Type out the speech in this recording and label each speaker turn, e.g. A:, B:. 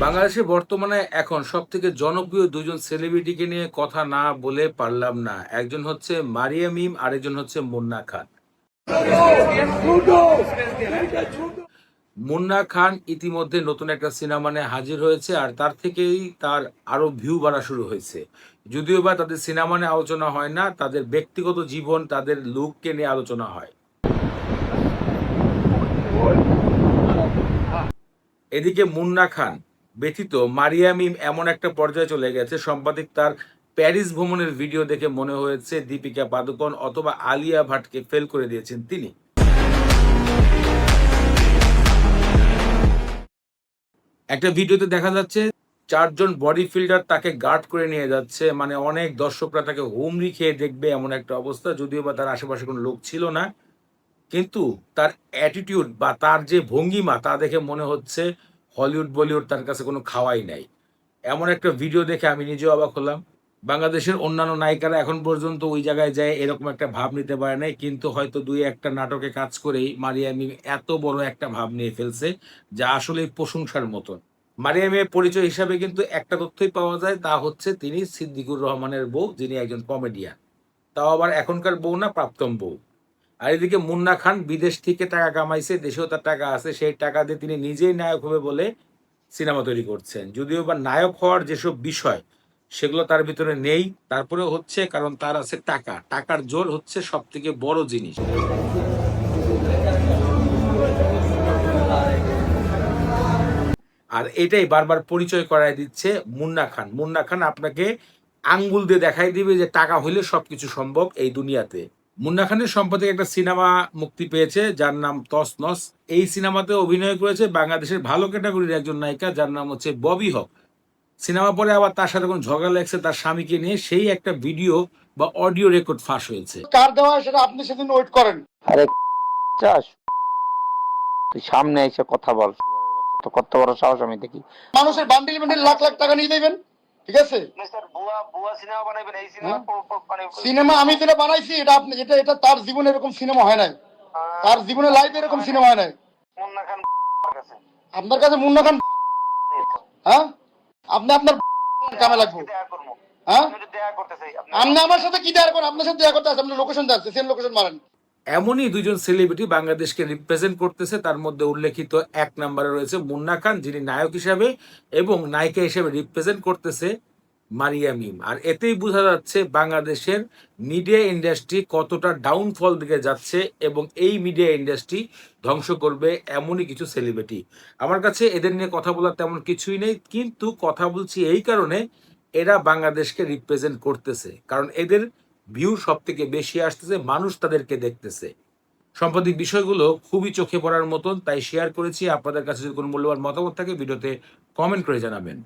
A: বাংলাদেশে বর্তমানে এখন সবথেকে জনপ্রিয় ২ জন সেলিব্রিটিকে নিয়ে কথা না বলে পারলাম না। একজন হচ্ছে মারিয়া মিম, আরেকজন হচ্ছে মুন্না খান। মুন্না খান ইতিমধ্যে নতুন একটা সিনেমা নিয়ে হাজির হয়েছে আর তার থেকেই তার আরো ভিউ বাড়া শুরু হয়েছে। যদিও বা তাদের সিনেমা নিয়ে আলোচনা হয় না, তাদের ব্যক্তিগত জীবন, তাদের লুককে নিয়ে আলোচনা হয়। এদিকে মুন্না খান ব্যতীত মারিয়া মিম এমন একটা পর্যায়ে চলে গেছে, সাংবাদিক তার প্যারিস ভ্রমণের ভিডিও দেখে মনে হয়েছে দীপিকা পাদুকোণ অথবা আলিয়া ভাটকে ফেল করে দিয়েছেন তিনি। একটা ভিডিওতে দেখা যাচ্ছে ৪ জন বডি ফিল্ডার তাকে গার্ড করে নিয়ে যাচ্ছে। মানে অনেক দর্শকরা তাকে হুমড়ি খেয়ে দেখবে এমন একটা অবস্থা। যদিও বা তার আশেপাশে কোনো লোক ছিল না। কিন্তু তার অ্যাটিটিউড বা তার যে ভঙ্গিমা তা দেখে মনে হচ্ছে হলিউড, বলিউড তার কাছে কোনো খাওয়াই নাই। এমন একটা ভিডিও দেখে আমি নিজেও অবাক হলাম। বাংলাদেশের অন্যান্য নায়িকারা এখন পর্যন্ত ওই জায়গায় যেয়ে এরকম একটা ভাব নিতে পারে নাই। কিন্তু হয়তো ২-১ টা নাটকে কাজ করেই মারিয়া মিম এত বড় একটা ভাব নিয়ে ফেলছে, যা আসলেই প্রশংসার মতন। মারিয়া মিমের পরিচয় হিসাবে কিন্তু একটা তথ্যই পাওয়া যায়, তা হচ্ছে তিনি সিদ্দিকুর রহমানের বউ, যিনি একজন কমেডিয়ান। তাও আবার এখনকার বউ না, প্রাক্তন বউ। আর এদিকে মুন্না খান বিদেশ থেকে টাকা কামাইছে, দেশেও তার টাকা আছে। সেই টাকা দিয়ে তিনি নিজেই নায়ক হবে বলে সিনেমা তৈরি করছেন। যদিও বা নায়ক হওয়ার যেসব বিষয় সেগুলো তার ভিতরে নেই, তারপরেও হচ্ছে কারণ তার আছে টাকা। টাকার জোর হচ্ছে সবথেকে বড় জিনিস। আর এটাই বারবার পরিচয় করায় দিচ্ছে মুন্না খান। মুন্না খান আপনাকে আঙ্গুল দিয়ে দেখাই দিবে যে টাকা হইলে সবকিছু সম্ভব এই দুনিয়াতে। মুন্না খানের সম্প্রতি একটা সিনেমা মুক্তি পেয়েছে যার নাম 'তছনছ'। এই সিনেমাতে অভিনয় করেছে বাংলাদেশের ভালো ক্যাটাগরির একজন নায়িকা যার নাম হচ্ছে ববি হক। সিনেমা পরে আবার তার সাথে কোনো ঝগড়া লাগছে তার স্বামীকে নিয়ে, সেই একটা ভিডিও বা অডিও রেকর্ড ফাঁস হয়েছে।
B: কার দেওয়া সেটা আপনি সেদিন ওয়েট করেন।
C: আরে চাস তুই সামনে এসে কথা বল। তো কত বড় সাহস আমি দেখি।
B: মানুষের বান্ডিল বান্ডিল লাখ লাখ টাকা নিয়ে দেবেন, ঠিক আছে? সিনেমা আমি যেটা বানাইছি এটা আপনি এটা তার জীবনে এরকম সিনেমা হয় নাই, তার জীবনে লাইফ এরকম সিনেমা হয় নাই। আপনার কাছে মুন্না খান, হ্যাঁ? আপনি আপনার কামে লাগবো, হ্যাঁ? আপনি আমার সাথে কি দেখা করেন? আপনার সাথে দেখা করতে আছে, আপনার লোকেশন যাচ্ছে, সেম লোকেশন মারেন।
A: এমনই ২ জন সেলিব্রিটি বাংলাদেশকে রিপ্রেজেন্ট করতেছে। তার মধ্যে উল্লেখিত ১ নম্বরে রয়েছে মুন্না খান, যিনি নায়ক হিসাবে এবং নায়িকা হিসেবে রিপ্রেজেন্ট করতেছে মারিয়া মিম। আর এতেই বোঝা যাচ্ছে বাংলাদেশের মিডিয়া ইন্ডাস্ট্রি কতটা ডাউনফল দিকে যাচ্ছে এবং এই মিডিয়া ইন্ডাস্ট্রি ধ্বংস করবে এমনই কিছু সেলিব্রিটি। আমার কাছে এদের নিয়ে কথা বলার তেমন কিছুই নেই। কিন্তু কথা বলছি এই কারণে, এরা বাংলাদেশকে রিপ্রেজেন্ট করতেছে। কারণ এদের ভিউ সবথেকে বেশি আসতেছে, মানুষ তাদেরকে দেখতেছে। সাম্প্রতিক বিষয়গুলো খুবই চোখে পড়ার মতন, তাই শেয়ার করেছি। আপনাদের কাছে যদি কোনো মূল্যবান মতামত থাকে ভিডিওতে কমেন্ট করে জানাবেন।